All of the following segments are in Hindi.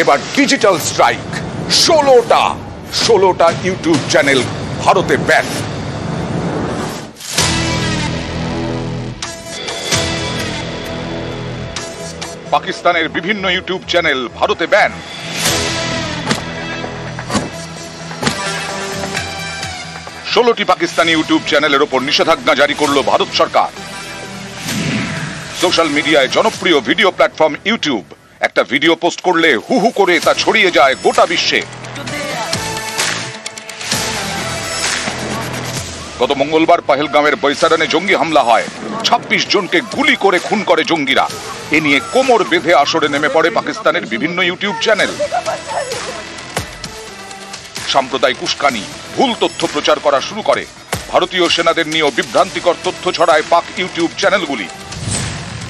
এবার ডিজিটাল স্ট্রাইক 16টা ইউটিউব চ্যানেল ভারতে ব্যান। পাকিস্তানের বিভিন্ন ইউটিউব চ্যানেল ভারতে ব্যান। ষোলোটি পাকিস্তানি ইউটিউব চ্যানেলের ওপর নিষেধাজ্ঞা জারি করল ভারত সরকার। সোশ্যাল মিডিয়ায় জনপ্রিয় ভিডিও প্ল্যাটফর্ম ইউটিউব একটা ভিডিও পোস্ট করলে হু হু করে তা ছড়িয়ে যায় গোটা বিশ্বে। গত মঙ্গলবার পহেলগাঁওয়ের বৈসারানে জঙ্গি হামলা হয়, 26 জনকে গুলি করে খুন করে জঙ্গিরা। এ নিয়ে কোমর বেঁধে আসরে নেমে পড়ে পাকিস্তানের বিভিন্ন ইউটিউব চ্যানেল। সাম্প্রদায়িক উস্কানি, ভুল তথ্য প্রচার করা শুরু করে। ভারতীয় সেনাদের নিয়েও বিভ্রান্তিকর তথ্য ছড়ায় পাক ইউটিউব চ্যানেলগুলি।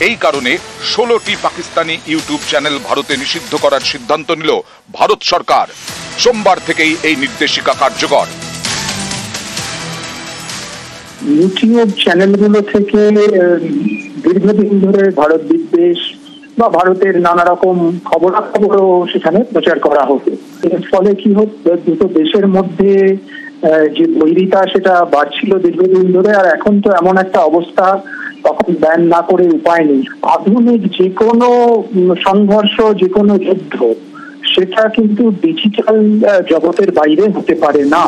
এই কারণে 16টি পাকিস্তানি ইউটিউব চ্যানেল ভারতে নিষিদ্ধ করার সিদ্ধান্ত নিল ভারত সরকার। সোমবার থেকেই এই নির্দেশিকা কার্যকর। ইউটিউব চ্যানেলগুলো থেকে দীর্ঘদিন ধরে ভারত বিদ্বেষ বা ভারতের নানা রকম খবরাখবরও সেখানে প্রচার করা হতো। এর ফলে কি হতো, দুটো দেশের মধ্যে যে বৈরিতা সেটা বাড়ছিল দীর্ঘদিন ধরে। আর এখন তো এমন একটা অবস্থা, তখন ব্যান না করে উপায় নেই। আধুনিক যে কোনো সংঘর্ষ, যে কোনো যুদ্ধ, সেটা কিন্তু ডিজিটাল জগতের বাইরে হতে পারে না।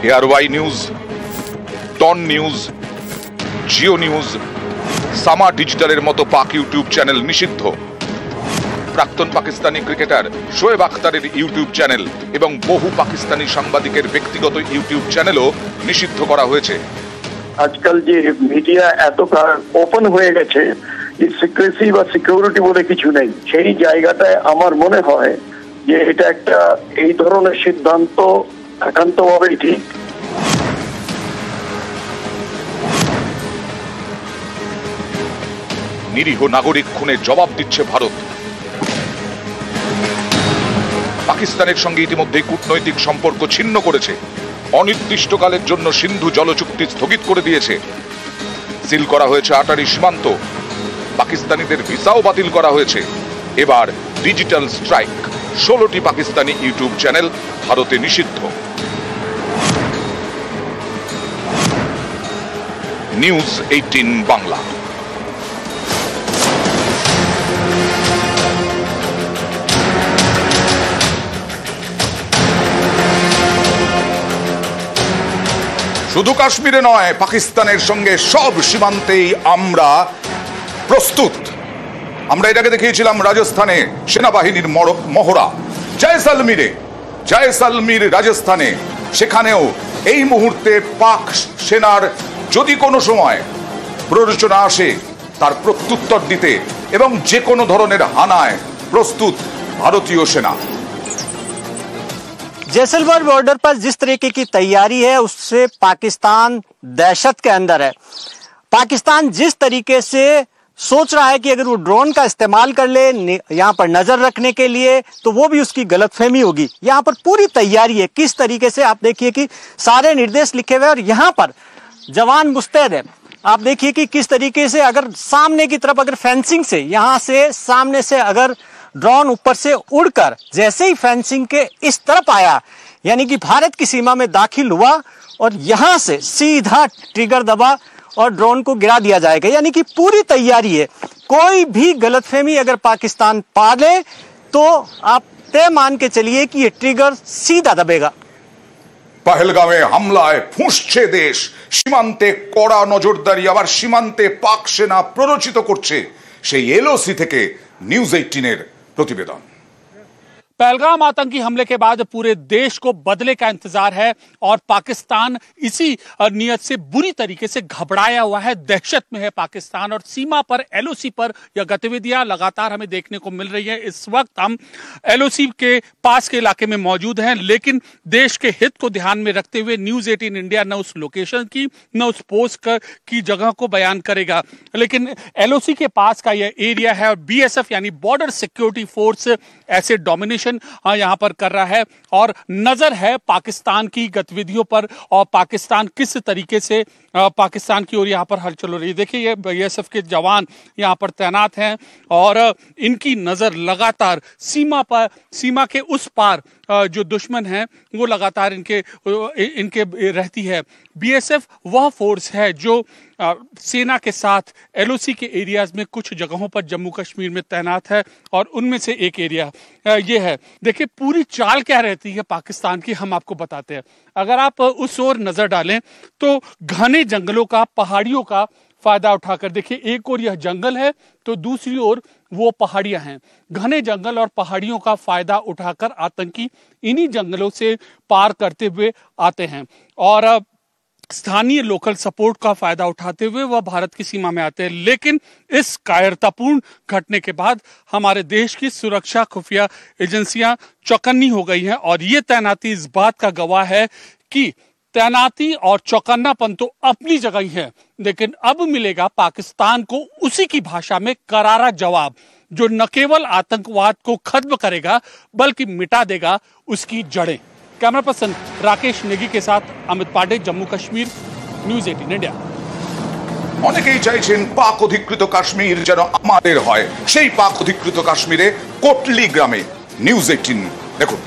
এআরওয়াই নিউজ, টন নিউজ, জিও নিউজ, সামা ডিজিটালের মতো পাক ইউটিউব চ্যানেল নিষিদ্ধ। প্রাক্তন পাকিস্তানি ক্রিকেটার শোয়েব আখতারের ইউটিউব চ্যানেল এবং বহু পাকিস্তানি সাংবাদিকের ব্যক্তিগত ইউটিউব চ্যানেলও নিষিদ্ধ করা হয়েছে। আজকাল যে মিডিয়া এত ওপেন হয়ে গেছে, সিক্রেসি বা সিকিউরিটি বলে কিছু নেই। সেই জায়গাটায় আমার মনে হয় যে এটা একটা এই ধরনের সিদ্ধান্ত একান্তভাবেই ঠিক। নিরীহ নাগরিক খুনে জবাব দিচ্ছে ভারত। পাকিস্তানের সঙ্গে ইতিমধ্যেই কূটনৈতিক সম্পর্ক ছিন্ন করেছে। অনির্দিষ্টকালের জন্য সিন্ধু জলচুক্তি স্থগিত করে দিয়েছে। সিল করা হয়েছে আটারি সীমান্ত। পাকিস্তানিদের ভিসাও বাতিল করা হয়েছে। এবার ডিজিটাল স্ট্রাইক, 16টি পাকিস্তানি ইউটিউব চ্যানেল ভারতে নিষিদ্ধ। নিউজ 18 বাংলা। শুধু কাশ্মীরে নয়, পাকিস্তানের সঙ্গে সব সীমান্তেই আমরা প্রস্তুত। আমরা এটাকে দেখিয়েছিলাম রাজস্থানে সেনাবাহিনীর মহড়া, জয়সালমীর রাজস্থানে। সেখানেও এই মুহূর্তে পাক সেনার যদি কোনো সময় প্ররোচনা আসে, তার প্রত্যুত্তর দিতে এবং যে কোনো ধরনের হানায় প্রস্তুত ভারতীয় সেনা। जैसलमेर बॉर्डर पर जिस तरीके की तैयारी है, उससे पाकिस्तान दहशत के अंदर है। पाकिस्तान जिस तरीके से सोच रहा है कि अगर वो ड्रोन का इस्तेमाल कर ले यहाँ पर नजर रखने के लिए, तो वो भी उसकी गलतफहमी होगी। यहाँ पर पूरी तैयारी है। किस तरीके से आप देखिए कि सारे निर्देश लिखे हुए, और यहाँ पर जवान मुस्तैद है। आप देखिए कि किस तरीके से अगर सामने की तरफ, अगर फेंसिंग से यहाँ से सामने से अगर ड्रोन ऊपर से उड़कर जैसे ही फेंसिंग के इस तरफ आया, यानी कि भारत की सीमा में दाखिल हुआ, और यहां से सीधा ट्रिगर दबा और ड्रोन को गिरा दिया जाएगा। यानी कि पूरी तैयारी है। कोई भी गलतफहमी अगर पाकिस्तान पाले तो आप तय मान के चलिए कि ये ट्रिगर सीधा दबेगा। পহেলগাঁওয়ে হামলায় ফুঁসছে দেশ। সীমান্তে কড়া নজরদারি, আবার সীমান্তে পাক সেনা প্ররোচিত করছে। সেই এলওসি থেকে নিউজ 18-এর प्रतिवेदन। पहलगाम आतंकी हमले के बाद पूरे देश को बदले का इंतजार है, और पाकिस्तान इसी नियत से बुरी तरीके से घबराया हुआ है, दहशत में है पाकिस्तान। और सीमा पर एलओसी पर यह गतिविधियां लगातार हमें देखने को मिल रही है। इस वक्त हम एलओसी के पास के इलाके में मौजूद हैं, लेकिन देश के हित को ध्यान में रखते हुए न्यूज 18 इंडिया न उस लोकेशन की न उस पोस्ट की जगह को बयान करेगा। लेकिन एलओसी के पास का यह एरिया है, और बीएसएफ यानी बॉर्डर सिक्योरिटी फोर्स ऐसे डोमिनेशन ऑपरेशन यहाँ पर कर रहा है और नजर है पाकिस्तान की गतिविधियों पर और पाकिस्तान किस तरीके से पाकिस्तान की ओर यहाँ पर हलचल हो रही है। देखिए ये बीएसएफ के जवान यहाँ पर तैनात हैं और इनकी नजर लगातार सीमा के उस पार जो दुश्मन है वो लगातार इनके रहती है। बीएसएफ वह फोर्स है जो सेना के साथ एलओसी के एरियाज में कुछ जगहों पर जम्मू कश्मीर में तैनात है और उनमें से एक एरिया ये है। देखिए पूरी चाल क्या रहती है पाकिस्तान की, हम आपको बताते हैं। अगर आप उस ओर नजर डालें तो घने जंगलों का, पहाड़ियों का फायदा उठाकर, देखिए एक ओर यह जंगल है तो दूसरी ओर वो पहाड़ियां हैं। घने जंगल और पहाड़ियों का फायदा उठाकर आतंकी इन्हीं जंगलों से पार करते हुए आते हैं और स्थानीय लोकल सपोर्ट का फायदा उठाते हुए वह भारत की सीमा में आते हैं। लेकिन इस कायरतापूर्ण घटने के बाद हमारे देश की सुरक्षा खुफिया एजेंसियां चौकन्नी हो गई हैं और ये तैनाती इस बात का गवाह है कि तैनाती और चौकन्नापन तो अपनी जगह ही है, लेकिन अब मिलेगा पाकिस्तान को उसी की भाषा में करारा जवाब, जो न केवल आतंकवाद को खत्म करेगा बल्कि मिटा देगा उसकी जड़ें। कैमरा पर्सन राकेश नेगी के साथ अमित पांडे, जम्मू कश्मीर, न्यूज 18 इंडिया। অনেকেই চাইছেন পাক অধিকৃত কাশ্মীর যেন আমাদের হয়, সেই পাক অধিকৃত কাশ্মীরে কোটলি গ্রামে নিউজ 18 দেখুন।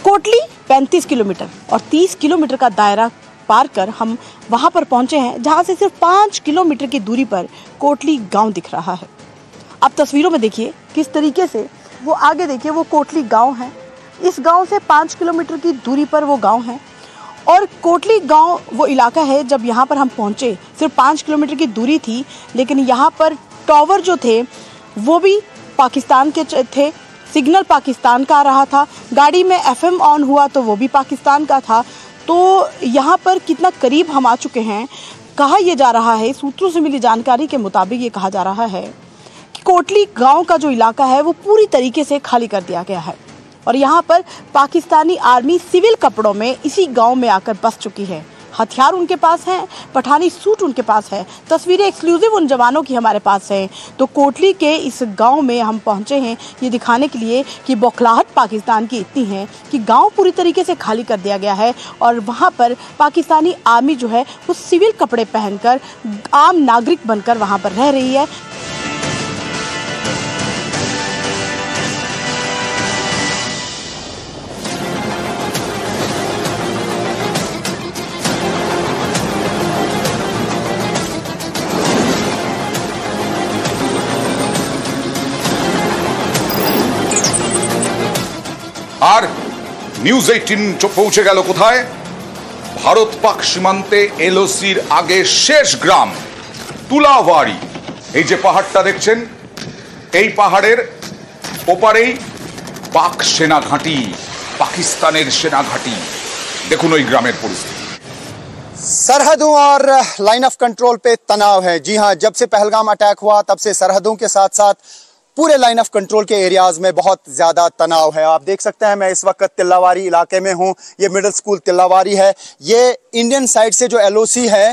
कोटली 35 किलोमीटर और 30 किलोमीटर का दायरा पार कर हम वहां पर पहुंचे हैं जहां से सिर्फ 5 किलोमीटर की दूरी पर कोटली गांव दिख रहा है। आप तस्वीरों में देखिए किस तरीके से वो आगे देखिए, वो कोटली गांव है। इस गांव से 5 किलोमीटर की दूरी पर वो गांव है और कोटली गांव वो इलाका है जब यहाँ पर हम पहुंचे सिर्फ 5 किलोमीटर की दूरी थी, लेकिन यहाँ पर टावर जो थे वो भी पाकिस्तान के थे, सिग्नल पाकिस्तान का आ रहा था, गाड़ी में एफएम ऑन हुआ तो वो भी पाकिस्तान का था। तो यहाँ पर कितना करीब हम आ चुके हैं, कहा यह जा रहा है, सूत्रों से मिली जानकारी के मुताबिक ये कहा जा रहा है कि कोटली गांव का जो इलाका है वो पूरी तरीके से खाली कर दिया गया है और यहाँ पर पाकिस्तानी आर्मी सिविल कपड़ों में इसी गांव में आकर बस चुकी है। हथियार उनके पास हैं, पठानी सूट उनके पास है, तस्वीरें एक्सक्लूसिव उन जवानों की हमारे पास हैं। तो कोटली के इस गांव में हम पहुंचे हैं ये दिखाने के लिए कि बौखलाहट पाकिस्तान की इतनी है कि गांव पूरी तरीके से खाली कर दिया गया है और वहां पर पाकिस्तानी आर्मी जो है वो सिविल कपड़े पहनकर आम नागरिक बनकर वहां पर रह रही है। আর নিউজ 18 পৌঁছে গেল কোথায়? ভারত পাক সীমান্তে এলওসির আগে শেষ গ্রাম তুলাওয়ারি। এই যে পাহাড়টা দেখছেন, এই পাহাড়ের ওপারেই পাক সেনা ঘাঁটি, পাকিস্তানের সেনা ঘাঁটি। দেখুন ওই গ্রামের পরিস্থিতি। सरहदों और लाइन ऑफ कंट्रोल पे तनाव है। जी हां, जब से पहलगाम अटैक हुआ तब से सरहदों के साथ साथ पूरे लाइन ऑफ कंट्रोल के एरियाज में बहुत ज्यादा तनाव है। आप देख सकते हैं मैं इस वक्त तिल्लावारी इलाके में हूं। ये मिडिल स्कूल तिल्लावारी है। ये इंडियन साइड से जो एलओसी है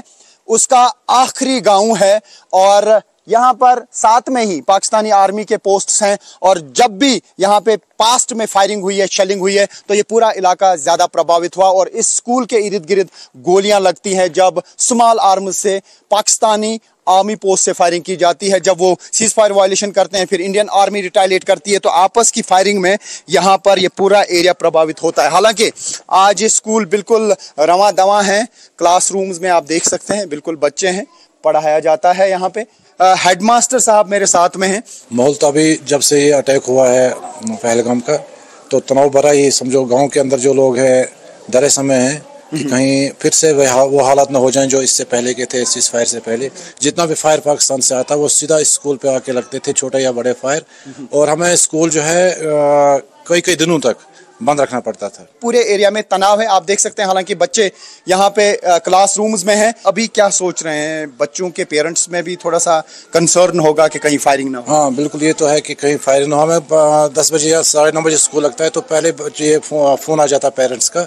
उसका आखिरी गांव है और यहाँ पर साथ में ही पाकिस्तानी आर्मी के पोस्ट्स हैं और जब भी यहाँ पे पास्ट में फायरिंग हुई है, शेलिंग हुई है, तो ये पूरा इलाका ज्यादा प्रभावित हुआ और इस स्कूल के इर्द गिर्द गोलियां लगती हैं जब स्मॉल आर्म्स से पाकिस्तानी आर्मी पोस्ट से फायरिंग की जाती है। जब वो सीज फायर वायलेशन करते हैं फिर इंडियन आर्मी रिटालिएट करती है तो आपस की फायरिंग में यहाँ पर ये पूरा एरिया प्रभावित होता है। हालांकि आज ये स्कूल बिल्कुल रवां दवां है। क्लासरूम्स में आप देख सकते हैं बिल्कुल बच्चे हैं, पढ़ाया जाता है। यहाँ पे हेडमास्टर साहब मेरे साथ में हैं। माहौल तो अभी जब से ये अटैक हुआ है पहलगाम का तो तनाव भरा, ये समझो गांव के अंदर जो लोग हैं डरे समय हैं कि कहीं फिर से वो हालात ना हो जाएं जो इससे पहले के थे। सीज फायर से पहले जितना भी फायर पाकिस्तान से आता वो सीधा स्कूल पे आके लगते थे, छोटे या बड़े फायर। और हमें स्कूल जो है कई दिनों तक बंद रखना पड़ता था। पूरे एरिया में तनाव है, आप देख सकते हैं। हालांकि बच्चे यहाँ पे क्लासरूम्स में हैं। अभी क्या सोच रहे हैं? बच्चों के पेरेंट्स में भी थोड़ा सा कंसर्न होगा कि कहीं फायरिंग ना हो। हाँ बिल्कुल, ये तो है कि कहीं फायरिंग ना हो। हमें 10 बजे या 9:30 बजे स्कूल लगता है तो पहले ये फोन आ जाता पेरेंट्स का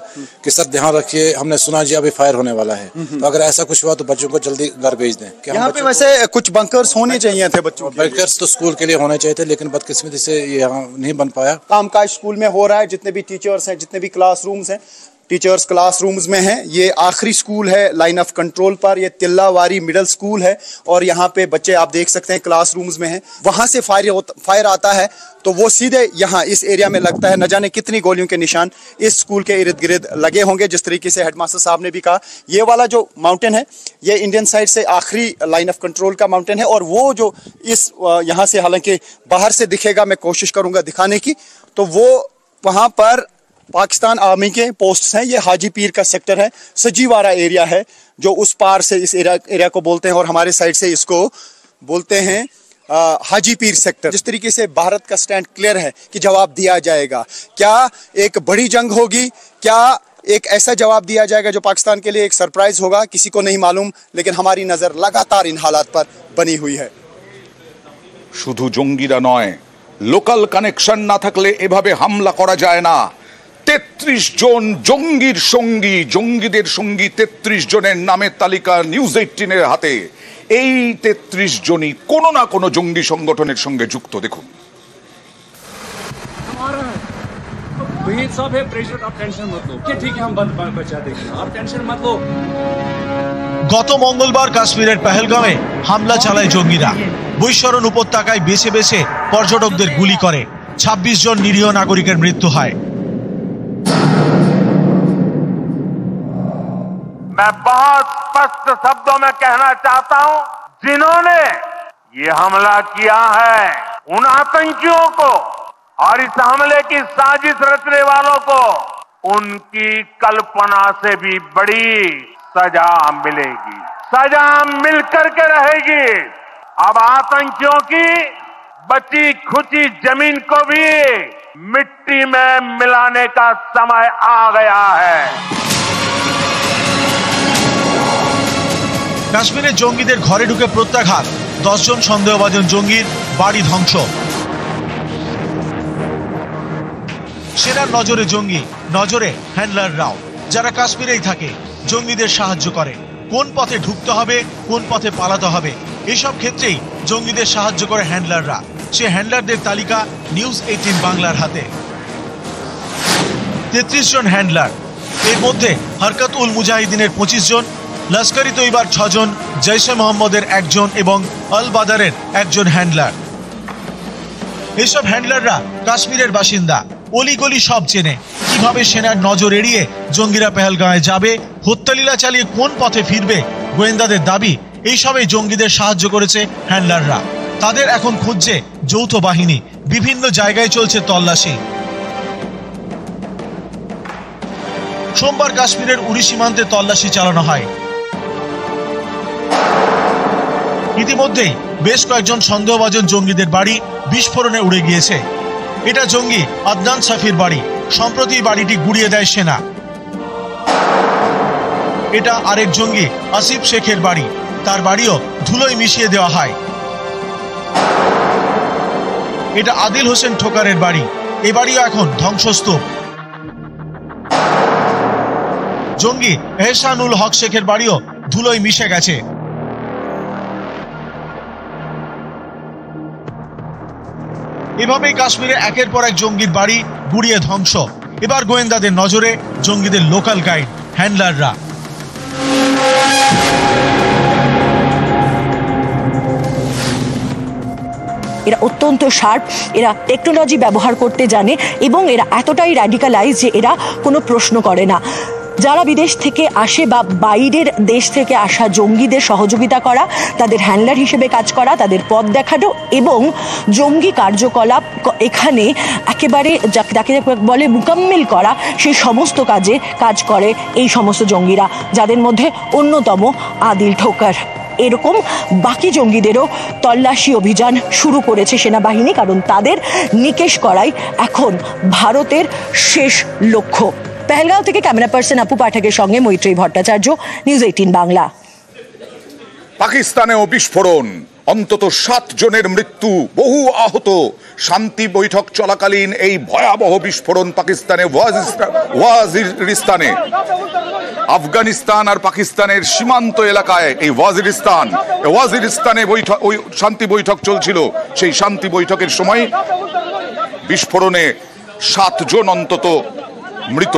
कि सर ध्यान रखिए, हमने सुना जी अभी फायर होने वाला है। तो अगर ऐसा कुछ हुआ तो बच्चों को जल्दी घर भेज दें। यहाँ पे वैसे कुछ बंकर्स होने चाहिए थे बच्चों के लिए। बंकर्स तो स्कूल के लिए होने चाहिए थे, लेकिन बदकिस्मती से ये यहाँ नहीं बन पाया। कामकाज स्कूल में हो रहा है, जितने भी टीचर्स हैं, जितने भी क्लासरूम्स हैं, टीचर्स क्लासरूम्स में हैं। ये आखिरी स्कूल है लाइन ऑफ कंट्रोल पर, ये तिल्लावारी मिडिल स्कूल है और यहाँ पे बच्चे आप देख सकते हैं क्लासरूम्स में हैं। वहां से फायर आता है तो वो सीधे यहाँ इस एरिया में लगता है। न जाने कितनी गोलियों के निशान इस स्कूल के इर्द गिर्द लगे होंगे। जिस तरीके से हेडमास्टर साहब ने भी कहा, ये वाला जो माउंटेन है ये इंडियन साइड से आखिरी लाइन ऑफ कंट्रोल का माउंटेन है और वो जो इस यहाँ से हालांकि बाहर से दिखेगा, मैं कोशिश करूंगा दिखाने की, तो वो वहाँ पर पाकिस्तान आर्मी के पोस्ट्स हैं। ये हाजी पीर का सेक्टर है, सजीवारा एरिया है जो उस पार से इस एरिया को बोलते हैं और हमारे साइड से इसको बोलते हैं हाजी पीर सेक्टर। जिस तरीके से भारत का स्टैंड क्लियर है कि जवाब दिया जाएगा। क्या एक बड़ी जंग होगी? क्या एक ऐसा जवाब दिया जाएगा जो पाकिस्तान के लिए एक सरप्राइज होगा? किसी को नहीं मालूम, लेकिन हमारी नजर लगातार इन हालात पर बनी हुई है। শুধু জঙ্গিরা নয়, লোকাল কানেকশন না থাকলে এভাবে হামলা করা যায় না। 33 জন জঙ্গির সঙ্গী, জঙ্গিদের সঙ্গী 33 জনের নামের তালিকা নিউজ 18 এর হাতে। এই 33 জনই কোনো না কোনো জঙ্গি সংগঠনের সঙ্গে যুক্ত। দেখুন, গত মঙ্গলবার কাশ্মীরের পেহেলগামে হামলা চালায় জঙ্গিরা। বৈশরণ উপত্যকায় বেছে বেছে পর্যটকদের গুলি করে। 26 জন নিরীহ নাগরিকের মৃত্যু হয়। मैं बहुत स्पष्ट शब्दों में कहना चाहता हूं, जिन्होंने ये हमला किया है उन आतंकियों को और इस हमले की साजिश रचने वालों को उनकी कल्पना से भी बड़ी सजा मिलेगी। सजा मिलकर के रहेगी। अब आतंकियों की बची खुची जमीन को भी मिट्टी में मिलाने का समय आ गया है। কাশ্মীরে জঙ্গিদের ঘরে ঢুকে প্রত্যাঘাত, 10 জন সন্দেহভাজন জঙ্গির বাড়ি ধ্বংস। সেনার নজরে জঙ্গি, নজরে হ্যান্ডলাররাও, যারা কাশ্মীরেই থাকে, জঙ্গিদের সাহায্য করে। কোন পথে ঢুকতে হবে, কোন পথে পালাতে হবে, এসব ক্ষেত্রেই জঙ্গিদের সাহায্য করে হ্যান্ডলাররা। সে হ্যান্ডলারদের তালিকা নিউজ 18 বাংলার হাতে। 33 জন হ্যান্ডলার, এর মধ্যে হরকত উল মুজাহিদিনের 25 জন, লস্করি তৈবার 6 জন, জৈশে মোহাম্মদের 1 জন এবং আল বাদারের 1 জন হ্যান্ডলার। এসব হ্যান্ডলাররা কাশ্মীরের বাসিন্দা, অলিগলি সব চেনে। কিভাবে সেনার নজর এড়িয়ে জঙ্গিরা পেহেলগাঁয়ে যাবে, হত্যালীলা চালিয়ে কোন পথে ফিরবে, গোয়েন্দাদের দাবি এইসবই জঙ্গিদের সাহায্য করেছে হ্যান্ডলাররা। তাদের এখন খুঁজছে যৌথ বাহিনী। বিভিন্ন জায়গায় চলছে তল্লাশি। সোমবার কাশ্মীরের উড়ি সীমান্তে তল্লাশি চালানো হয়। ইতিমধ্যেই বেশ কয়েকজন সন্দেহভাজন জঙ্গিদের বাড়ি বিস্ফোরণে উড়ে গিয়েছে। এটা জঙ্গি আদনান সাফির বাড়ি। সম্প্রতি বাড়িটি গুড়িয়ে দেয় সেনা। এটা আরেক জঙ্গি আসিফ শেখের বাড়ি। তার বাড়িও ধুলোয় মিশিয়ে দেওয়া হয়। এটা আদিল হোসেন ঠোকারের বাড়ি। এ বাড়িও এখন ধ্বংসস্তূপ। জঙ্গি এহসানুল হক শেখের বাড়িও ধুলোয় মিশে গেছে। এভাবেই কাশ্মীরে একের পর এক জঙ্গির বাড়ি গুড়িয়ে ধ্বংস। এবার গোয়েন্দাদের নজরে জঙ্গিদের লোকাল গাইড, হ্যান্ডলাররা। এরা অত্যন্ত শার্প, এরা টেকনোলজি ব্যবহার করতে জানে এবং এরা এতটাই র্যাডিক্যালাইজ যে এরা কোনো প্রশ্ন করে না। যারা বিদেশ থেকে আসে বা বাইরের দেশ থেকে আসা জঙ্গিদের সহযোগিতা করা, তাদের হ্যান্ডলার হিসেবে কাজ করা, তাদের পথ দেখানো এবং জঙ্গি কার্যকলাপ এখানে একেবারে যাকে বলে মুকাম্মিল করা, সেই সমস্ত কাজে কাজ করে এই সমস্ত জঙ্গিরা, যাদের মধ্যে অন্যতম আদিল ঠোকার। এরকম বাকি জঙ্গিদেরও তল্লাশি অভিযান শুরু করেছে সেনাবাহিনী, কারণ তাদের নিকেশ করাই এখন ভারতের শেষ লক্ষ্য। পেহেলগাঁও থেকে ক্যামেরা পার্সন আপু পাঠকের সঙ্গে মৈত্রী ভট্টাচার্য, নিউজ 18 বাংলা। পাকিস্তানেও বিস্ফোরণ, অন্তত 7 জনের মৃত্যু, বহু আহত। শান্তি বৈঠক চলাকালীন এই ভয়াবহ বিস্ফোরণ পাকিস্তানে ওয়াজিরিস্তানে। আফগানিস্তান আর পাকিস্তানের সীমান্ত এলাকায় এই ওয়াজিরিস্তানে শান্তি বৈঠক চলছিল। সেই শান্তি বৈঠকের সময় বিস্ফোরণে 7 জন অন্তত মৃত।